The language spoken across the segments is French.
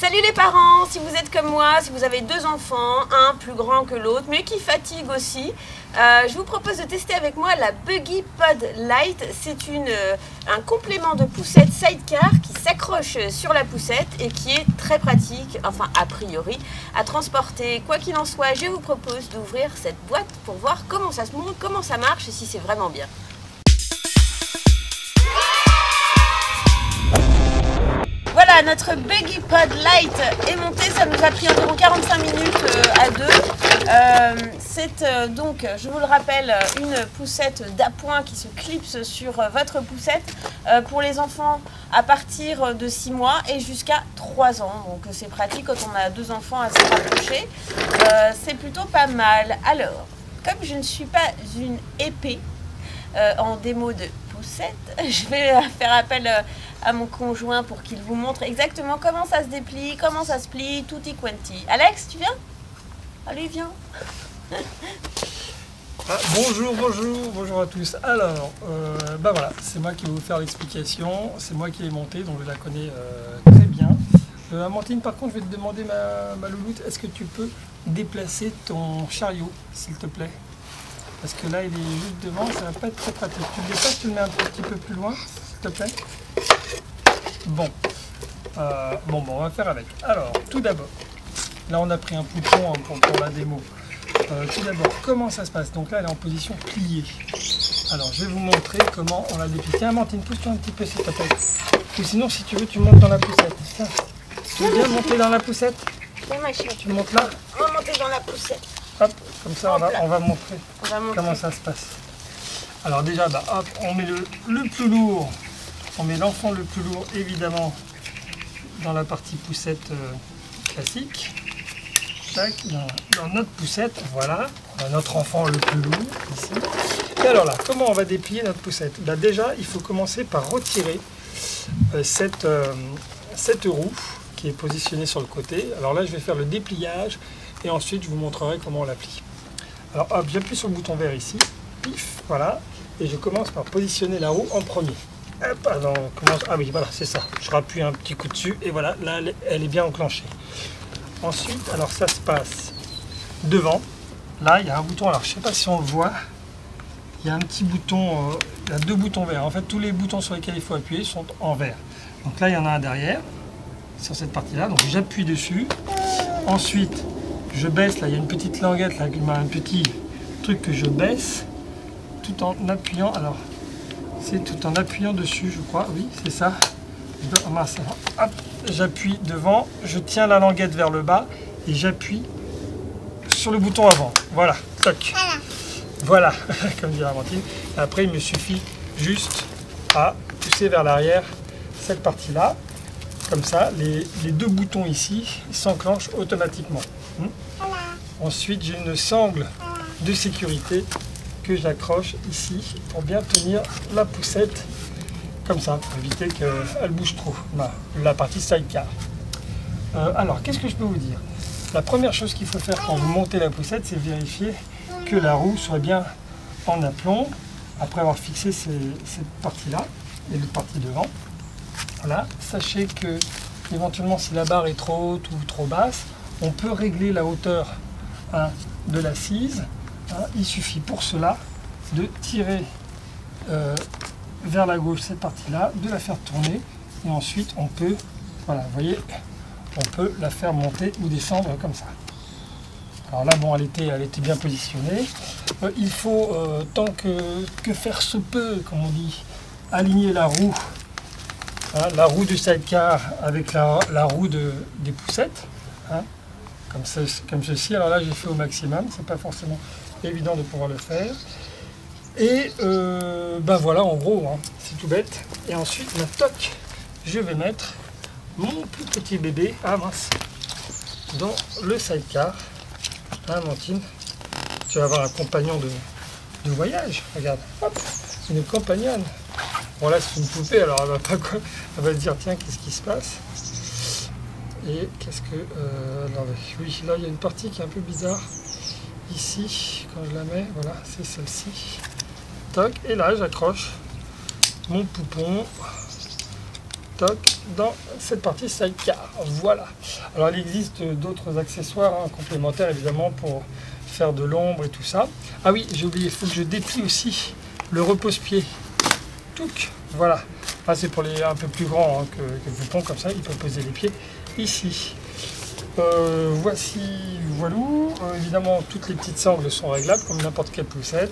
Salut les parents, si vous êtes comme moi, si vous avez deux enfants, un plus grand que l'autre, mais qui fatigue aussi, je vous propose de tester avec moi la Buggy Pod Lite. C'est un complément de poussette sidecar qui s'accroche sur la poussette et qui est très pratique, enfin a priori, à transporter. Quoi qu'il en soit, je vous propose d'ouvrir cette boîte pour voir comment ça se monte, comment ça marche et si c'est vraiment bien. Voilà, notre Buggy Pod Lite est monté, ça nous a pris environ 45 minutes à deux. C'est donc, je vous le rappelle, une poussette d'appoint qui se clipse sur votre poussette pour les enfants à partir de 6 mois et jusqu'à 3 ans. Donc c'est pratique quand on a deux enfants à se rapprocher. C'est plutôt pas mal. Alors, comme je ne suis pas une épée en démo de poussette, je vais faire appel à mon conjoint pour qu'il vous montre exactement comment ça se déplie, comment ça se plie, tutti quanti. Alex, tu viens? Allez, viens. Bonjour à tous. Alors, voilà, c'est moi qui vais vous faire l'explication. C'est moi qui l'ai montée, donc je la connais très bien. Amandine, par contre, je vais te demander, ma louloute, est-ce que tu peux déplacer ton chariot, s'il te plaît? Parce que là, il est juste devant, ça va pas être très pratique. Tu le déplaces, tu le mets un petit peu plus loin, s'il te plaît? Bon, on va faire avec. Alors, tout d'abord, là on a pris un bouton pour la démo. Tout d'abord, comment ça se passe? Donc là, elle est en position pliée. Alors, je vais vous montrer comment on la déplie. Tiens, Amandine, pousse-toi un petit peu, s'il te plaît. Ou sinon, si tu veux, tu montes dans la poussette. Tiens, tu veux bien monter dans la poussette? Tu montes là? On va monter dans la poussette. Hop, comme ça, on va montrer comment ça se passe. Alors déjà, hop, on met le plus lourd. On met l'enfant le plus lourd, évidemment, dans la partie poussette classique. Tac, dans notre poussette, voilà. On a notre enfant le plus lourd, ici. Et alors là, comment on va déplier notre poussette? Déjà, il faut commencer par retirer cette roue qui est positionnée sur le côté. Alors là, je vais faire le dépliage et ensuite, je vous montrerai comment on la plie. Alors hop, j'appuie sur le bouton vert ici. Pif, voilà. Et je commence par positionner la roue en premier. Pardon, ah oui, voilà, c'est ça. Je rappuie un petit coup dessus et voilà, là, elle est bien enclenchée. Ensuite, alors ça se passe devant. Là, il y a un bouton. Alors, je ne sais pas si on le voit. Il y a un petit bouton, il y a deux boutons verts. En fait, tous les boutons sur lesquels il faut appuyer sont en vert. Donc là, il y en a un derrière, sur cette partie-là. Donc, j'appuie dessus. Ensuite, je baisse. Là, il y a une petite languette, là, un petit truc que je baisse tout en appuyant. Alors, c'est tout en appuyant dessus, je crois. Oui, c'est ça. Hop, j'appuie devant, je tiens la languette vers le bas et j'appuie sur le bouton avant. Voilà, toc. Voilà, comme dit Amandine. Après, il me suffit juste à pousser vers l'arrière cette partie-là. Comme ça, les deux boutons ici s'enclenchent automatiquement. Ensuite, j'ai une sangle de sécurité que j'accroche ici pour bien tenir la poussette comme ça, pour éviter qu'elle bouge trop, la partie sidecar. Alors, qu'est-ce que je peux vous dire? La première chose qu'il faut faire quand vous montez la poussette, c'est vérifier que la roue soit bien en aplomb, après avoir fixé cette partie-là et l'autre partie devant. Voilà, sachez que éventuellement si la barre est trop haute ou trop basse, on peut régler la hauteur de l'assise. Il suffit pour cela de tirer vers la gauche cette partie-là, de la faire tourner et ensuite on peut, voilà, vous voyez, on peut la faire monter ou descendre comme ça. Alors là, bon, elle était bien positionnée. Il faut, tant que faire se peut, comme on dit, aligner la roue, la roue du sidecar avec la roue des poussettes, comme ceci. Alors là, j'ai fait au maximum, c'est pas forcément évident de pouvoir le faire. Et voilà, en gros, c'est tout bête. Et ensuite, toc, je vais mettre mon plus petit bébé, dans le sidecar. Amandine, tu vas avoir un compagnon de voyage. Regarde, hop, une compagnonne. Bon là, c'est une poupée, alors elle va pas quoi. Elle va se dire, tiens, qu'est-ce qui se passe? Et qu'est-ce que... oui, là, il y a une partie qui est un peu bizarre. Ici, quand je la mets, voilà, c'est celle-ci. Toc, et là, j'accroche mon poupon toc, dans cette partie sidecar. Voilà. Alors il existe d'autres accessoires complémentaires évidemment pour faire de l'ombre et tout ça. Ah oui, j'ai oublié, il faut que je déplie aussi le repose-pied. Touc, voilà. Ah, c'est pour les un peu plus grands que le bouton, comme ça, il peut poser les pieds ici. Voici, voilou. Évidemment, toutes les petites sangles sont réglables comme n'importe quelle poussette.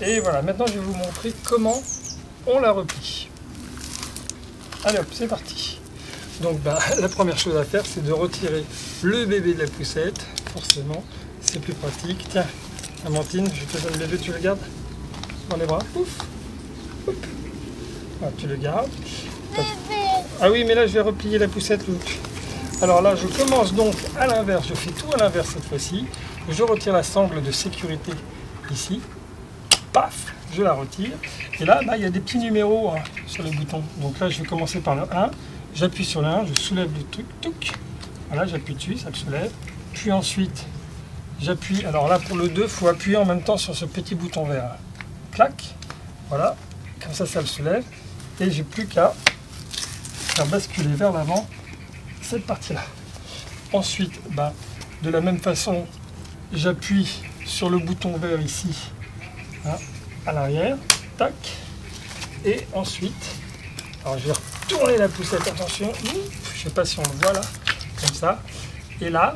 Et voilà, maintenant je vais vous montrer comment on la replie. Allez hop, c'est parti. Donc la première chose à faire, c'est de retirer le bébé de la poussette. Forcément, c'est plus pratique. Tiens, Amandine, je te donne le bébé, tu le gardes dans les bras. Ouf. Hop. Voilà, tu le gardes. Ah oui, mais là je vais replier la poussette. Alors là, je commence donc à l'inverse. Je fais tout à l'inverse cette fois-ci. Je retire la sangle de sécurité ici. Paf, je la retire. Et là, il y a des petits numéros sur les boutons. Donc là, je vais commencer par le 1. J'appuie sur le 1, je soulève le truc. Touc. Voilà, j'appuie dessus, ça le soulève. Puis ensuite, j'appuie. Alors là, pour le 2, il faut appuyer en même temps sur ce petit bouton vert. Clac. Voilà. Comme ça, ça le soulève. Et j'ai plus qu'à faire basculer vers l'avant cette partie-là. Ensuite, de la même façon, j'appuie sur le bouton vert ici. À l'arrière, tac, et ensuite, alors je vais retourner la poussette, attention, je sais pas si on le voit là, comme ça, et là,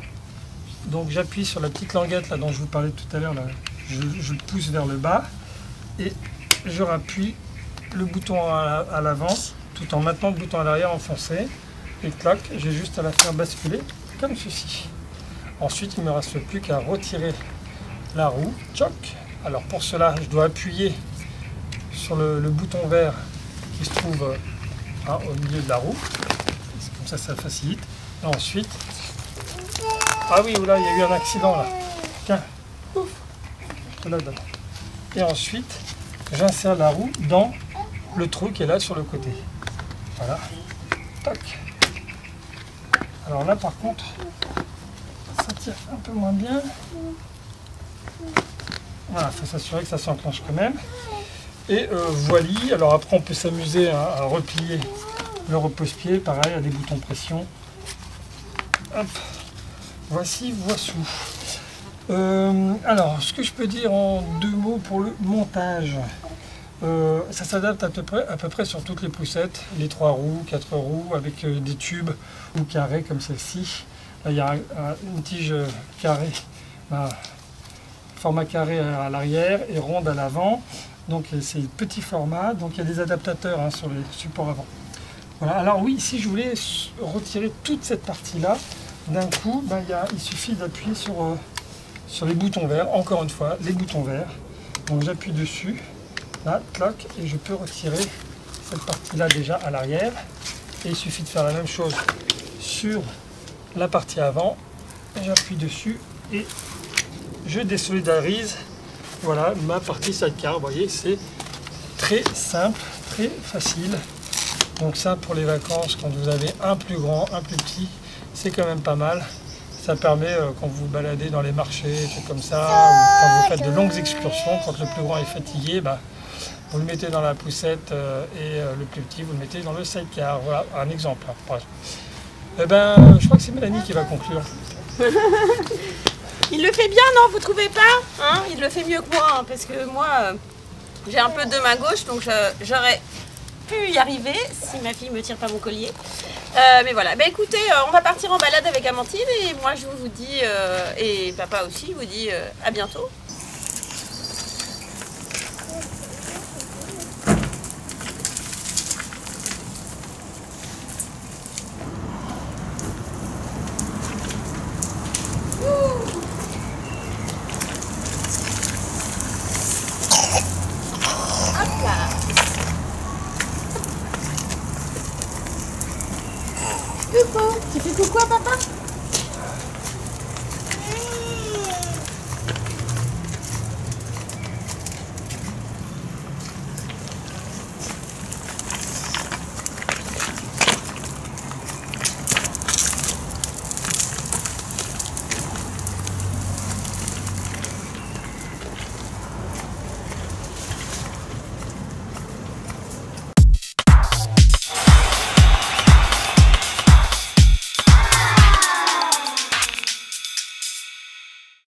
donc j'appuie sur la petite languette là dont je vous parlais tout à l'heure, je le pousse vers le bas, et je rappuie le bouton à l'avant, tout en maintenant le bouton à l'arrière enfoncé, et clac, j'ai juste à la faire basculer, comme ceci. Ensuite, il ne me reste plus qu'à retirer la roue, tchoc. Alors pour cela, je dois appuyer sur le bouton vert qui se trouve au milieu de la roue. Comme ça, ça facilite. Et ensuite... Ah oui, là, il y a eu un accident là. Tiens, ouf, je te la donne. Et ensuite, j'insère la roue dans le trou qui est là sur le côté. Voilà. Toc. Alors là, par contre, ça tire un peu moins bien. Voilà, il faut s'assurer que ça s'enclenche quand même. Et voilà, alors après on peut s'amuser à replier le repose-pied, pareil, à des boutons pression. Hop, voici. Alors, ce que je peux dire en 2 mots pour le montage, ça s'adapte à peu près sur toutes les poussettes, les 3 roues, 4 roues, avec des tubes ou carrés comme celle-ci. Là, il y a une tige carrée. Format carré à l'arrière et ronde à l'avant, donc c'est petit format, donc il y a des adaptateurs sur les supports avant. Voilà, alors oui, si je voulais retirer toute cette partie là d'un coup, il suffit d'appuyer sur les boutons verts, encore une fois les boutons verts, donc j'appuie dessus, là, clac, et je peux retirer cette partie là déjà à l'arrière, et il suffit de faire la même chose sur la partie avant, j'appuie dessus et je désolidarise, voilà, ma partie sidecar. Vous voyez, c'est très simple, très facile. Donc ça, pour les vacances, quand vous avez un plus grand, un plus petit, c'est quand même pas mal. Ça permet, quand vous baladez dans les marchés, trucs comme ça, ou quand vous faites de longues excursions, quand le plus grand est fatigué, vous le mettez dans la poussette et le plus petit, vous le mettez dans le sidecar. Voilà, un exemple. Je crois que c'est Mélanie qui va conclure. Il le fait bien, non? Vous trouvez pas? Il le fait mieux que moi, parce que moi, j'ai un peu de main gauche, donc j'aurais pu y arriver si ma fille me tire pas mon collier. Mais voilà, écoutez, on va partir en balade avec Amandine, et moi je vous dis, et papa aussi, vous dit à bientôt.